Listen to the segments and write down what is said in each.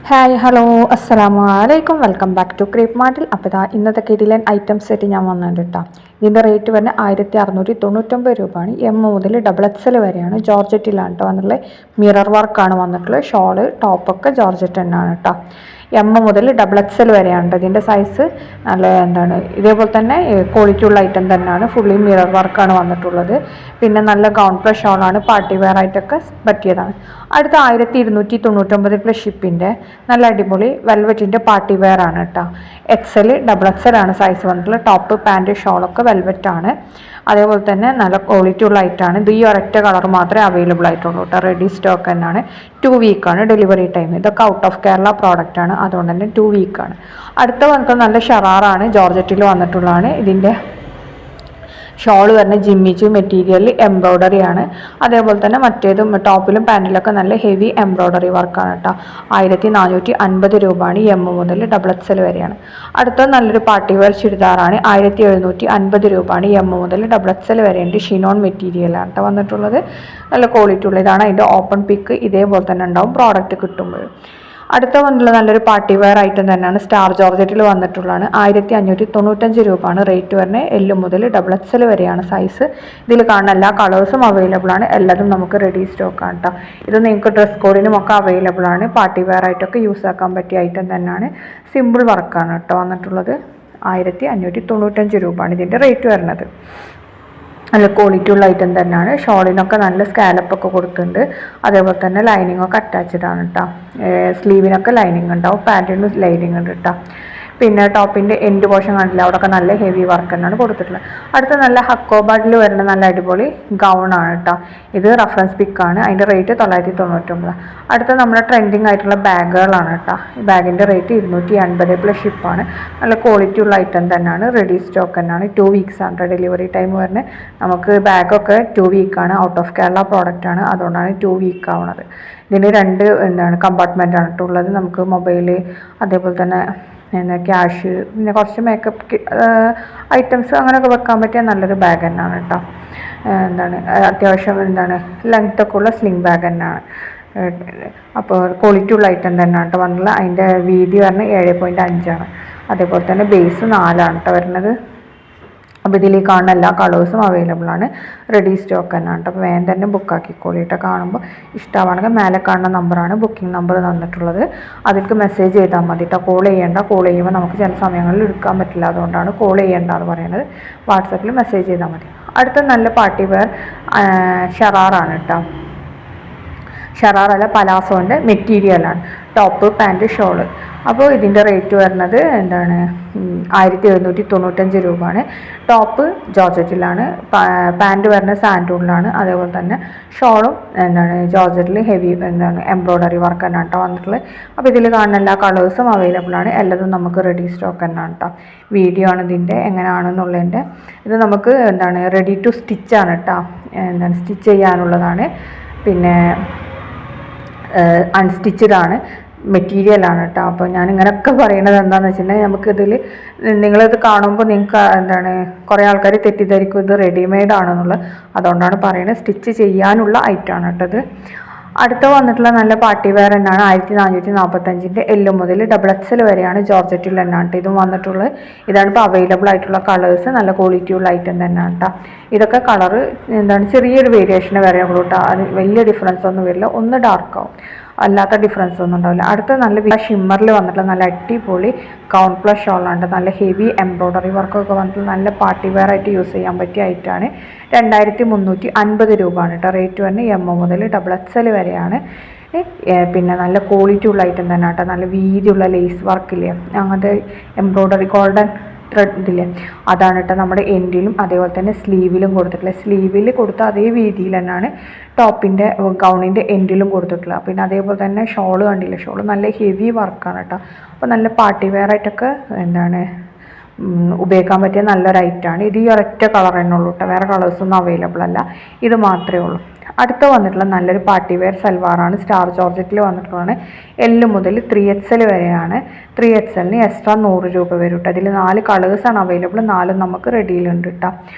Hi hello അസ്സലാമു അലൈക്കും welcome back to creep മാർട്ടിൽ. അപ്പോൾ ഇതാ ഇന്നത്തെ കിടിലൻ ഐറ്റംസ് ആയിട്ട് ഞാൻ വന്നിട്ടുണ്ട് കേട്ടോ. ഇതിൻ്റെ റേറ്റ് വരുന്നത് 1699 രൂപയാണ്. എം മുതൽ ഡബിൾ എക്സൽ വരെയാണ്. ജോർജറ്റിലാണ് കേട്ടോ വന്നിട്ടുള്ളത്. മിറർ വർക്കാണ് വന്നിട്ടുള്ളത്. ഷോള് ടോപ്പൊക്കെ ജോർജറ്റ് തന്നെയാണ് കേട്ടോ. എം മുതൽ ഡബിൾ എക്സൽ വരെയാണ് ഇതിൻ്റെ സൈസ്. നല്ല ഇതേപോലെ തന്നെ ക്വാളിറ്റി ഉള്ള ഐറ്റം തന്നെയാണ്. ഫുള്ളി മിറർ വർക്കാണ് വന്നിട്ടുള്ളത്. പിന്നെ നല്ല ഗൗൺ പ്ലസ് ഷോളാണ്. പാർട്ടി വെയർ ആയിട്ടൊക്കെ പറ്റിയതാണ്. അടുത്ത 1299 പ്ലസ് ഷിപ്പിൻ്റെ നല്ല അടിപൊളി വെൽവെറ്റിൻ്റെ പാർട്ടി വെയർ ആണ് കേട്ടോ. എക്സൽ ഡബിൾ എക്സൽ ആണ് സൈസ് വന്നിട്ടുള്ളത്. ടോപ്പ് പാൻറ്റ് ഷോളൊക്കെ വെൽവെറ്റാണ്. അതേപോലെ തന്നെ നല്ല ക്വാളിറ്റി ഉള്ള ഐറ്റമാണ്. ഇത് ഈ ഒരൊറ്റ കളർ മാത്രമേ അവൈലബിൾ ആയിട്ടുള്ളൂ കേട്ടോ. റെഡി സ്റ്റോക്ക് തന്നെയാണ്. 2 വീക്കാണ് ഡെലിവറി ടൈം. ഇതൊക്കെ ഔട്ട് ഓഫ് കേരള പ്രോഡക്റ്റാണ്. അതുകൊണ്ട് തന്നെ 2 വീക്കാണ്. അടുത്ത വന്നിട്ട് നല്ല ഷറാറാണ്. ജോർജറ്റിൽ വന്നിട്ടുള്ളതാണ്. ഇതിൻ്റെ ഷോൾ വരുന്ന ജിമ്മിച്ചു മെറ്റീരിയൽ എംബ്രോയ്ഡറി ആണ്. അതേപോലെ തന്നെ മറ്റേതും ടോപ്പിലും പാൻറ്റിലൊക്കെ നല്ല ഹെവി എംബ്രോയ്ഡറി വർക്കാണ് കേട്ടോ. 1450 രൂപയാണ്. എം മുതൽ ഡബിൾ എക്സൽ വരെയാണ്. അടുത്ത നല്ലൊരു പാർട്ടി വെയർ ചുരിദാറാണ്. 1750 രൂപയാണ്. എം മുതൽ ഡബിൾ എക്സൽ വരെയുണ്ട്. ഷിനോൺ മെറ്റീരിയലാണ് കേട്ടോ വന്നിട്ടുള്ളത്. നല്ല ക്വാളിറ്റി ഉള്ള ഇതാണ്. അതിൻ്റെ ഓപ്പൺ പിക്ക് ഇതേപോലെ തന്നെ ഉണ്ടാവും പ്രോഡക്റ്റ് കിട്ടുമ്പോൾ. അടുത്ത വന്നിട്ടുള്ള നല്ലൊരു പാർട്ടി വെയർ ഐറ്റം തന്നെയാണ്. സ്റ്റാർ ജോർജറ്റിൽ വന്നിട്ടുള്ളതാണ്. 1595 രൂപയാണ് റേറ്റ് വരുന്നത്. എൽ മുതൽ ഡബിൾ എക്സൽ വരെയാണ് സൈസ്. ഇതിൽ കാണുന്ന എല്ലാ കളേഴ്സും അവൈലബിൾ ആണ്. എല്ലാതും നമുക്ക് റെഡി സ്റ്റോക്കാണ് കേട്ടോ. ഇത് നിങ്ങൾക്ക് ഡ്രസ് കോഡിനും ഒക്കെ അവൈലബിൾ ആണ്. പാർട്ടി വെയർ ആയിട്ടൊക്കെ യൂസ് ആക്കാൻ പറ്റിയ ഐറ്റം തന്നെയാണ്. സിമ്പിൾ വർക്കാണ് കേട്ടോ വന്നിട്ടുള്ളത്. 1595 രൂപയാണ് ഇതിൻ്റെ റേറ്റ് വരുന്നത്. നല്ല ക്വാളിറ്റി ഉള്ള ഐറ്റം തന്നെയാണ്. ഷോളിനൊക്കെ നല്ല സ്കാലപ്പൊക്കെ കൊടുത്തിട്ടുണ്ട്. അതേപോലെ തന്നെ ലൈനിങ്ങൊക്കെ അറ്റാച്ച്ഡ് ആണ് കേട്ടോ. സ്ലീവിനൊക്കെ ലൈനിങ് ഉണ്ടാവും. പാൻറ്റിന് ലൈനിങ് ഉണ്ട് കേട്ടോ. പിന്നെ ടോപ്പിൻ്റെ എൻഡ് പോർഷൻ കണ്ടില്ല, അവിടെയൊക്കെ നല്ല ഹെവി വർക്ക് തന്നെയാണ് കൊടുത്തിട്ടുള്ളത്. അടുത്ത നല്ല ഹക്കോബാഡിൽ വരുന്ന നല്ല അടിപൊളി ഗൗണാണ് കേട്ടോ. ഇത് റഫറൻസ് പിക്കാണ്. അതിൻ്റെ റേറ്റ് 999. അടുത്ത നമ്മുടെ ട്രെൻഡിങ് ആയിട്ടുള്ള ബാഗുകളാണ് കേട്ടോ. ഈ ബാഗിൻ്റെ റേറ്റ് 280 പ്ലസ് ഷിപ്പാണ്. നല്ല ക്വാളിറ്റി ഉള്ള ഐറ്റം തന്നെയാണ്. റെഡി സ്റ്റോക്ക് തന്നെയാണ്. 2 വീക്സ് ആണ് ഡെലിവറി ടൈം വരുന്നത്. നമുക്ക് ബാഗൊക്കെ 2 വീക്കാണ്. ഔട്ട് ഓഫ് കേരള പ്രോഡക്റ്റാണ്. അതുകൊണ്ടാണ് 2 വീക്ക് ആവുന്നത്. ഇതിന് 2 കമ്പാർട്ട്മെൻ്റ് ആണ് കേട്ടോ ഉള്ളത്. നമുക്ക് മൊബൈല്, അതേപോലെ തന്നെ ക്യാഷ്, പിന്നെ കുറച്ച് മേക്കപ്പ് ഐറ്റംസ് അങ്ങനെയൊക്കെ വെക്കാൻ പറ്റിയ നല്ലൊരു ബാഗ് തന്നെയാണ് കേട്ടോ. അത്യാവശ്യം ലെങ്ത്തൊക്കെ ഉള്ള സ്ലിംഗ് ബാഗ് തന്നെയാണ്. അപ്പോൾ ക്വാളിറ്റി ഉള്ള ഐറ്റം തന്നെയാണ് കേട്ടോ വന്നിട്ടുള്ളത്. അതിൻ്റെ വീതി പറഞ്ഞാൽ 7.5 അതേപോലെ തന്നെ ബേസ് 4 കേട്ടോ വരുന്നത്. അപ്പോൾ ഇതിൽ കാണുന്ന എല്ലാ കളേഴ്സും അവൈലബിൾ ആണ്. റെഡി സ്റ്റോക്ക് തന്നെയാണ് കേട്ടോ. അപ്പോൾ വേഗം തന്നെ ബുക്കാക്കിക്കോളിയിട്ട്. കാണുമ്പോൾ ഇഷ്ടമാണെങ്കിൽ മേലെ കാണുന്ന നമ്പറാണ് ബുക്കിംഗ് നമ്പർ തന്നിട്ടുള്ളത്. അതിലേക്ക് മെസ്സേജ് ചെയ്താൽ മതി കേട്ടോ. കോൾ ചെയ്യേണ്ട. കോൾ ചെയ്യുമ്പോൾ നമുക്ക് ചില സമയങ്ങളിൽ എടുക്കാൻ പറ്റില്ല. അതുകൊണ്ടാണ് കോൾ ചെയ്യേണ്ട എന്ന് പറയുന്നത്. വാട്സപ്പിൽ മെസ്സേജ് ചെയ്താൽ മതി. അടുത്ത നല്ല പാർട്ടി വെയർ ഷറാറാണ് കേട്ടോ. ഷറാറല്ല, പലാസോൻ്റെ മെറ്റീരിയലാണ്. Top pant shawl. അപ്പോൾ ഇതിൻ്റെ റേറ്റ് വരുന്നത് 1795 രൂപയാണ്. ടോപ്പ് ജോർജറ്റിലാണ്. പാൻറ്റ് വരുന്നത് സാൻഡൂണിലാണ്. അതേപോലെ തന്നെ ഷോളും ജോർജറ്റിൽ ഹെവി എംബ്രോയ്ഡറി വർക്ക് തന്നെയാണ് കേട്ടോ വന്നിട്ടുള്ളത്. അപ്പോൾ ഇതിൽ കാണുന്ന എല്ലാ കളേഴ്സും അവൈലബിൾ ആണ്. എല്ലാതും നമുക്ക് റെഡി സ്റ്റോക്ക് തന്നെയാണ് കേട്ടോ. വീഡിയോ ആണ് ഇതിൻ്റെ എങ്ങനെയാണെന്നുള്ളതിൻ്റെ. ഇത് നമുക്ക് റെഡി ടു സ്റ്റിച്ചാണ് കേട്ടോ. സ്റ്റിച്ച് ചെയ്യാനുള്ളതാണ്. പിന്നെ അൺസ്റ്റിച്ചഡ് ആണ്, മെറ്റീരിയലാണ് കേട്ടോ. അപ്പോൾ ഞാൻ ഇങ്ങനെയൊക്കെ പറയുന്നത് എന്താണെന്ന് വെച്ചിട്ടുണ്ടെങ്കിൽ, നമുക്കിതിൽ നിങ്ങളിത് കാണുമ്പോൾ നിങ്ങൾക്ക് കുറേ ആൾക്കാർ തെറ്റിദ്ധരിക്കും ഇത് റെഡിമെയ്ഡ് ആണെന്നുള്ളത്. അതുകൊണ്ടാണ് പറയുന്നത്. സ്റ്റിച്ച് ചെയ്യാനുള്ള ഐറ്റമാണ് കേട്ടോ ഇത്. അടുത്ത വന്നിട്ടുള്ള നല്ല പാർട്ടി വെയർ തന്നെയാണ്. 1445 എൽ മുതൽ ഡബിൾ എക്സൽ വരെയാണ്. ജോർജറ്റിൽ തന്നെയാണ് കേട്ടോ ഇതും വന്നിട്ടുള്ളത്. ഇതാണ് ഇപ്പോൾ അവൈലബിൾ ആയിട്ടുള്ള കളേഴ്സ്. നല്ല ക്വാളിറ്റി ഉള്ള ഐറ്റം തന്നെയാണ് കേട്ടോ. ഇതൊക്കെ കളറ് ചെറിയൊരു വേരിയേഷന് വരെയുള്ളൂ കേട്ടോ. അത് വലിയ ഡിഫറൻസ് ഒന്നും വരില്ല. ഒന്ന് ഡാർക്കാവും, അല്ലാത്ത ഡിഫറൻസ് ഒന്നും ഉണ്ടാവില്ല. അടുത്ത നല്ല ഷിമ്മറിൽ വന്നിട്ടുള്ള നല്ല അടിപൊളി ഗൗൺ പ്ലസ് ഷോളാണ്. നല്ല ഹെവി എംബ്രോയ്ഡറി വർക്കൊക്കെ വന്നിട്ടുള്ള നല്ല പാർട്ടി വെയർ ആയിട്ട് യൂസ് ചെയ്യാൻ പറ്റിയ ഐറ്റമാണ്. 2350 രൂപയാണ് കേട്ടോ റേറ്റ് വരുന്നത്. എം മുതൽ ഡബിൾ എക്സൽ വരെയാണ്. പിന്നെ നല്ല ക്വാളിറ്റി ഉള്ള ഐറ്റം തന്നെ കേട്ടോ. നല്ല വീതിയുള്ള ലേസ് വർക്കില്ലേ, അങ്ങനത്തെ എംബ്രോയ്ഡറി ഗോൾഡൻ ത്രെഡ് ഇതില്ലേ, അതാണ് കേട്ടോ നമ്മുടെ എൻഡിലും അതേപോലെ തന്നെ സ്ലീവിലും കൊടുത്തിട്ടുള്ളത്. സ്ലീവിൽ കൊടുത്ത അതേ വീതിയിൽ തന്നെയാണ് ടോപ്പിൻ്റെ ഗൗണിൻ്റെ എൻഡിലും കൊടുത്തിട്ടുള്ളത്. പിന്നെ അതേപോലെ തന്നെ ഷോള് കണ്ടില്ലേ, ഷോള് നല്ല ഹെവി വർക്കാണ് കേട്ടോ. അപ്പോൾ നല്ല പാർട്ടി വെയർ ആയിട്ടൊക്കെ ഉപയോഗിക്കാൻ പറ്റിയ നല്ലൊരു ഐറ്റമാണ്. ഇത് ഈ ഒരൊറ്റ കളർ തന്നെ ഉള്ളൂ കേട്ടോ. വേറെ കളേഴ്സൊന്നും അവൈലബിൾ അല്ല. ഇത് മാത്രമേ ഉള്ളൂ. അടുത്ത വന്നിട്ടുള്ള നല്ലൊരു പാർട്ടി വെയർ സൽവാറാണ്. സ്റ്റാർ ജോർജറ്റിൽ വന്നിട്ടുള്ളതാണ്. എൽ മുതൽ 3XL വരെയാണ്. 3XLന് എക്സ്ട്രാ 100 രൂപ വരും കേട്ടോ. അതിൽ 4 കളേഴ്സാണ് അവൈലബിൾ. 4 നമുക്ക് റെഡിയിലുണ്ട് കേട്ടോ.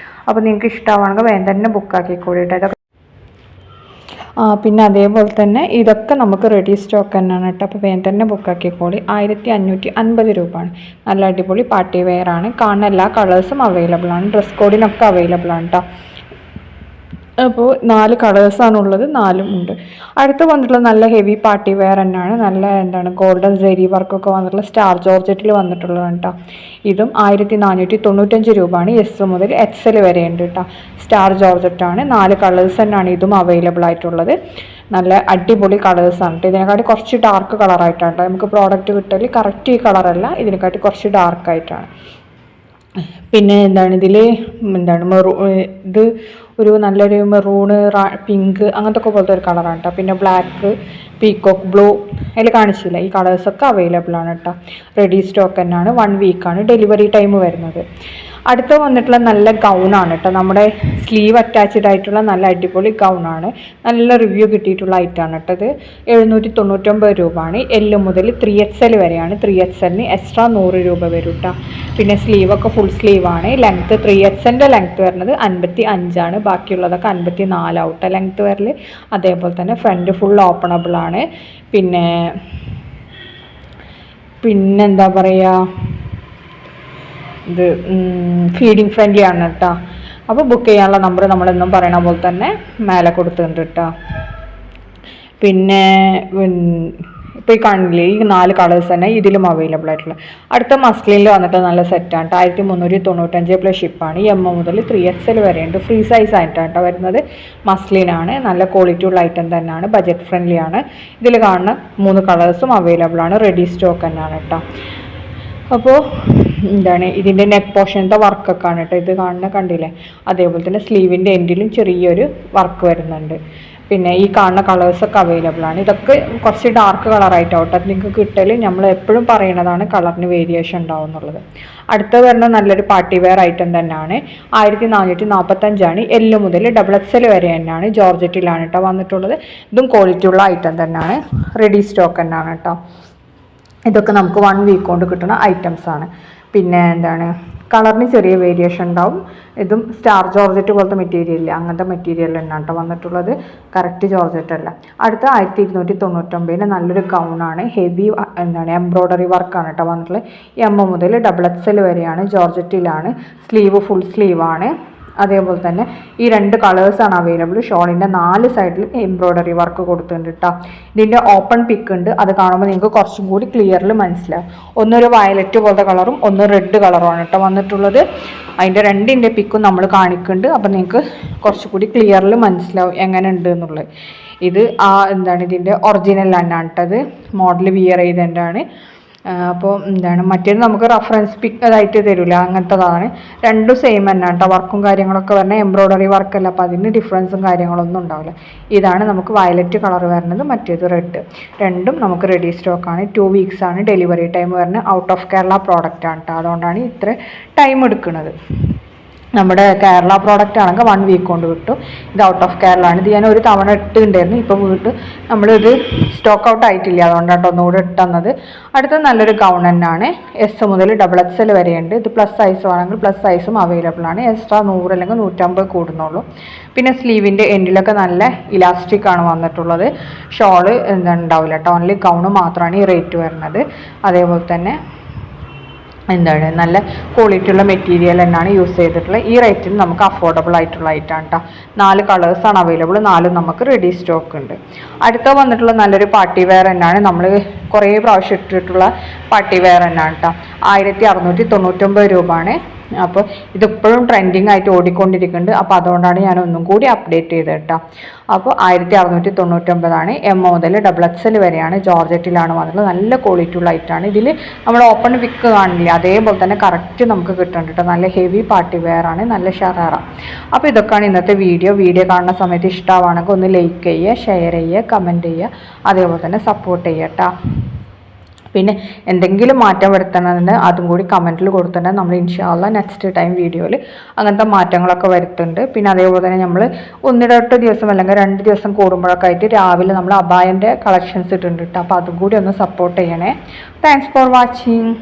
അപ്പോൾ നിങ്ങൾക്ക് ഇഷ്ടമാണെങ്കിൽ വേഗം തന്നെ ബുക്കാക്കിക്കോളി കേട്ടോ. പിന്നെ അതേപോലെ തന്നെ ഇതൊക്കെ നമുക്ക് റെഡി സ്റ്റോക്ക് തന്നെയാണ് കേട്ടോ. അപ്പോൾ വേഗം തന്നെ ബുക്കാക്കിക്കോളി. 1550 രൂപയാണ്. നല്ല അടിപൊളി പാർട്ടി വെയർ ആണ്. കാണുന്ന എല്ലാ കളേഴ്സും അവൈലബിൾ ആണ്. ഡ്രസ് കോഡിനൊക്കെ അവൈലബിൾ ആണ് കേട്ടോ. അപ്പോൾ 4 കളേഴ്സാണുള്ളത്, 4ഉം ഉണ്ട്. അടുത്ത് വന്നിട്ടുള്ള നല്ല ഹെവി പാർട്ടി വെയർ തന്നെയാണ്. നല്ല ഗോൾഡൻ സെരി വർക്കൊക്കെ വന്നിട്ടുള്ള സ്റ്റാർ ജോർജറ്റിൽ വന്നിട്ടുള്ളതാണ് കേട്ടോ. ഇതും 1495 രൂപയാണ്. എസ് മുതൽ XL വരെ ഉണ്ട് കേട്ടോ. സ്റ്റാർ ജോർജറ്റാണ്. 4 കളേഴ്സ് തന്നെയാണ് ഇതും അവൈലബിൾ ആയിട്ടുള്ളത്. നല്ല അടിപൊളി കളേഴ്സാണ് കേട്ടോ. ഇതിനെക്കാട്ടി കുറച്ച് ഡാർക്ക് കളറായിട്ടാണ് കേട്ടോ നമുക്ക് പ്രോഡക്റ്റ് കിട്ടൽ. കറക്റ്റ് ഈ കളറല്ല, ഇതിനെക്കാട്ടി കുറച്ച് ഡാർക്കായിട്ടാണ്. പിന്നെ ഇതിൽ ഇത് ഒരു നല്ലൊരു മെറൂണ്, പിങ്ക് അങ്ങനത്തെ ഒക്കെ പോലത്തെ ഒരു കളറാണ് കേട്ടോ. പിന്നെ ബ്ലാക്ക്, പീക്കോക്ക് ബ്ലൂ അതിൽ കാണിച്ചില്ല. ഈ കളേഴ്സൊക്കെ അവൈലബിൾ ആണ് കേട്ടോ. റെഡി സ്റ്റോക്ക് തന്നെയാണ്. 1 വീക്കാണ് ഡെലിവറി ടൈം വരുന്നത്. അടുത്ത വന്നിട്ടുള്ള നല്ല ഗൗണാണ് കേട്ടോ. നമ്മുടെ സ്ലീവ് അറ്റാച്ച്ഡ് ആയിട്ടുള്ള നല്ല അടിപൊളി ഗൗണാണ്. നല്ല റിവ്യൂ കിട്ടിയിട്ടുള്ള ഐറ്റമാണ് കേട്ടോ. ഇത് 799 രൂപയാണ്. L മുതൽ 3XL വരെയാണ്. 3XLന് എക്സ്ട്രാ 100 രൂപ വരും കേട്ടോ. പിന്നെ സ്ലീവൊക്കെ ഫുൾ സ്ലീവാണ്. ലെങ്ത്ത് 3XLൻ്റെ ലെങ്ത്ത് വരുന്നത് 55 ആണ്. ബാക്കിയുള്ളതൊക്കെ 54 ആവട്ടെ ലെങ്ത്ത് വരൽ. അതേപോലെ തന്നെ ഫ്രണ്ട് ഫുൾ ഓപ്പണബിൾ ആണ്. പിന്നെന്താ പറയുക, ഇത് ഫീഡിങ് ഫ്രണ്ട്ലി ആണ് കേട്ടോ. അപ്പോൾ ബുക്ക് ചെയ്യാനുള്ള നമ്പർ നമ്മളെന്നും പറയണ പോലെ തന്നെ മേലെ കൊടുത്തിട്ടുണ്ട് കേട്ടോ. പിന്നെ ഇപ്പോൾ ഈ കാണില്ലേ, ഈ 4 കളേഴ്സ് തന്നെ ഇതിലും അവൈലബിൾ ആയിട്ടുള്ള. അടുത്ത മസ്ലിനിൽ വന്നിട്ട് നല്ല സെറ്റാണ് കേട്ടോ. 1395 പ്ലസ് ഷിപ്പാണ്. M മുതൽ 3XL വരെയുണ്ട്. ഫ്രീ സൈസ് ആയിട്ടാണ് കേട്ടോ വരുന്നത്. മസ്ലിനാണ്. നല്ല ക്വാളിറ്റി ഉള്ള ഐറ്റം തന്നെയാണ്. ബജറ്റ് ഫ്രണ്ട്ലി ആണ്. ഇതിൽ കാണുന്ന 3 കളേഴ്സും അവൈലബിൾ ആണ്. റെഡി സ്റ്റോക്ക് തന്നെയാണ് കേട്ടോ. അപ്പോൾ ഇതിൻ്റെ നെക്ക് പോർഷനത്തെ വർക്കൊക്കെ ആണ് കേട്ടോ. ഇത് കണ്ടില്ലേ, അതേപോലെ തന്നെ സ്ലീവിൻ്റെ എൻഡിലും ചെറിയൊരു വർക്ക് വരുന്നുണ്ട്. പിന്നെ ഈ കാണുന്ന കളേഴ്സൊക്കെ അവൈലബിൾ ആണ്. ഇതൊക്കെ കുറച്ച് ഡാർക്ക് കളറായിട്ടാവും കേട്ടോ നിങ്ങൾക്ക് കിട്ടൽ. നമ്മൾ എപ്പോഴും പറയുന്നതാണ് കളറിന് വേരിയേഷൻ ഉണ്ടാവും എന്നുള്ളത്. അടുത്ത വരുന്ന നല്ലൊരു പാർട്ടി വെയർ ഐറ്റം തന്നെയാണ്. 1445ആണ്. L മുതൽ XXL വരെ തന്നെയാണ്. ജോർജറ്റിലാണ് കേട്ടോ വന്നിട്ടുള്ളത്. ഇതും ക്വാളിറ്റി ഉള്ള ഐറ്റം തന്നെയാണ്. റെഡി സ്റ്റോക്ക് തന്നെയാണ് കേട്ടോ. ഇതൊക്കെ നമുക്ക് 1 വീക്ക് കൊണ്ട് കിട്ടുന്ന ഐറ്റംസാണ്. പിന്നെ കളറിന് ചെറിയ വേരിയേഷൻ ഉണ്ടാവും. ഇതും സ്റ്റാർ ജോർജറ്റ് പോലത്തെ മെറ്റീരിയൽ ഇല്ല, അങ്ങനത്തെ മെറ്റീരിയൽ തന്നെയാണ് കേട്ടോ വന്നിട്ടുള്ളത്. കറക്റ്റ് ജോർജറ്റ് അല്ല. അടുത്ത 1299 നല്ലൊരു ഗൗണാണ്. ഹെവി എംബ്രോയ്ഡറി വർക്കാണ് കേട്ടോ വന്നിട്ടുള്ളത്. M മുതൽ XXL വരെയാണ്. ജോർജറ്റിലാണ്. സ്ലീവ് ഫുൾ സ്ലീവാണ്. അതേപോലെ തന്നെ ഈ 2 കളേഴ്സാണ് അവൈലബിൾ. ഷോളിൻ്റെ 4 സൈഡിൽ എംബ്രോയ്ഡറി വർക്ക് കൊടുത്തിട്ടുണ്ട് കേട്ടോ. ഇതിൻ്റെ ഓപ്പൺ പിക്ക് ഉണ്ട്. അത് കാണുമ്പോൾ നിങ്ങൾക്ക് കുറച്ചും കൂടി ക്ലിയറിൽ മനസ്സിലാവും. ഒന്നൊരു വയലറ്റ് പോലത്തെ കളറും ഒന്ന് റെഡ് കളറുമാണ് കേട്ടോ വന്നിട്ടുള്ളത്. അതിൻ്റെ 2ൻ്റെ പിക്കും നമ്മൾ കാണിക്കുന്നുണ്ട്. അപ്പോൾ നിങ്ങൾക്ക് കുറച്ചുകൂടി ക്ലിയറിൽ മനസ്സിലാവും എങ്ങനെ ഉണ്ട് എന്നുള്ളത്. ഇത് ഇതിൻ്റെ ഒറിജിനൽ തന്നെയാണ് കേട്ടത്. മോഡൽ വിയർ ചെയ്തതാണ്. അപ്പോൾ മറ്റേത് നമുക്ക് റെഫറൻസ് പിക്ക് അതായിട്ട് തരില്ല, അങ്ങനത്തതാണ്. രണ്ടും സെയിം തന്നെ കേട്ടോ. വർക്കും കാര്യങ്ങളൊക്കെ പറഞ്ഞാൽ എംബ്രോയ്ഡറി വർക്കല്ല, അപ്പോൾ അതിന് ഡിഫറൻസും കാര്യങ്ങളൊന്നും ഉണ്ടാവില്ല. ഇതാണ് നമുക്ക് വയലറ്റ് കളർ വരുന്നത്, മറ്റേത് റെഡ്. രണ്ടും നമുക്ക് റെഡി സ്റ്റോക്കാണ്. 2 വീക്സാണ് ഡെലിവറി ടൈം വരുന്നത്. ഔട്ട് ഓഫ് കേരള പ്രോഡക്റ്റാണ് കേട്ടോ. അതുകൊണ്ടാണ് ഇത്ര ടൈം എടുക്കുന്നത്. നമ്മുടെ കേരള പ്രോഡക്റ്റ് ആണെങ്കിൽ 1 വീക്ക് കൊണ്ട് കിട്ടും. ഇത് ഔട്ട് ഓഫ് കേരള ആണ്. ഇത് ഞാൻ ഒരു തവണ ഇട്ടുണ്ടായിരുന്നു. ഇപ്പോൾ നമ്മളിത് സ്റ്റോക്ക് ഔട്ട് ആയിട്ടില്ല, അതുകൊണ്ടാണ് ഒന്നുകൂടെ ഇട്ടുന്നത്. അടുത്ത നല്ലൊരു ഗൗൺ തന്നെയാണ്. S മുതൽ XXL വരെയുണ്ട്. ഇത് പ്ലസ് സൈസ് വേണമെങ്കിൽ പ്ലസ് സൈസും അവൈലബിൾ ആണ്. എക്സ്ട്രാ 100 അല്ലെങ്കിൽ 150 കൂടുന്നുള്ളൂ. പിന്നെ സ്ലീവിൻ്റെ എൻഡിലൊക്കെ നല്ല ഇലാസ്റ്റിക് ആണ് വന്നിട്ടുള്ളത്. ഷോള് ഉണ്ടാവില്ല കേട്ടോ. ഓൺലി ഗൗണ് മാത്രമാണ് ഈ റേറ്റ് വരുന്നത്. അതേപോലെ തന്നെ നല്ല ക്വാളിറ്റി ഉള്ള മെറ്റീരിയൽ തന്നെയാണ് യൂസ് ചെയ്തിട്ടുള്ളത്. ഈ റേറ്റിന് നമുക്ക് അഫോർഡബിൾ ആയിട്ടുള്ള ഐറ്റാണ് കേട്ടോ. 4 കളേഴ്സാണ് അവൈലബിൾ. 4ഉം നമുക്ക് റെഡി സ്റ്റോക്ക് ഉണ്ട്. അടുത്ത വന്നിട്ടുള്ള നല്ലൊരു പാർട്ടി വെയർ തന്നെയാണ്. നമ്മൾ കുറേ പ്രാവശ്യം ഇട്ടിട്ടുള്ള പാർട്ടി വെയർ തന്നെയാണ് കേട്ടോ. 1699 രൂപയാണ്. അപ്പോൾ ഇതിപ്പോഴും ട്രെൻഡിങ് ആയിട്ട് ഓടിക്കൊണ്ടിരിക്കുന്നുണ്ട്. അപ്പോൾ അതുകൊണ്ടാണ് ഞാൻ ഒന്നും കൂടി അപ്ഡേറ്റ് ചെയ്തത് കേട്ടോ. അപ്പോൾ 1699 M മുതൽ XXL വരെയാണ്. ജോർജറ്റിലാണ് വന്നിട്ടുള്ളത്. നല്ല ക്വാളിറ്റി ഉള്ള ഐറ്റാണ്. ഇതിൽ നമ്മൾ ഓപ്പൺ വിക്ക് കാണില്ല, അതേപോലെ തന്നെ കറക്റ്റ് നമുക്ക് കിട്ടുന്നുണ്ട് കേട്ടോ. നല്ല ഹെവി പാർട്ടി വെയർ ആണ്. നല്ല ഷറാറ. അപ്പോൾ ഇതൊക്കെയാണ് ഇന്നത്തെ വീഡിയോ. കാണുന്ന സമയത്ത് ഇഷ്ടമാണെങ്കിൽ ഒന്ന് ലൈക്ക് ചെയ്യുക, ഷെയർ ചെയ്യുക, കമൻറ്റ് ചെയ്യുക, അതേപോലെ തന്നെ സപ്പോർട്ട് ചെയ്യുക കേട്ടോ. പിന്നെ എന്തെങ്കിലും മാറ്റം വരുത്തണമെന്ന് അതും കൂടി കമൻറ്റിൽ കൊടുത്തിട്ടുണ്ടെങ്കിൽ നമ്മൾ ഇൻഷാല്ലാ നെക്സ്റ്റ് ടൈം വീഡിയോയിൽ അങ്ങനത്തെ മാറ്റങ്ങളൊക്കെ വരുത്തുന്നുണ്ട്. പിന്നെ അതേപോലെ തന്നെ നമ്മൾ 1-2 ദിവസം അല്ലെങ്കിൽ 2 ദിവസം കൂടുമ്പോഴൊക്കെ ആയിട്ട് രാവിലെ നമ്മൾ അബായൻ്റെ കളക്ഷൻസ് ഇട്ടിട്ടുണ്ട് കേട്ടോ. അപ്പോൾ അതും കൂടി ഒന്ന് സപ്പോർട്ട് ചെയ്യണേ. Thanks for watching.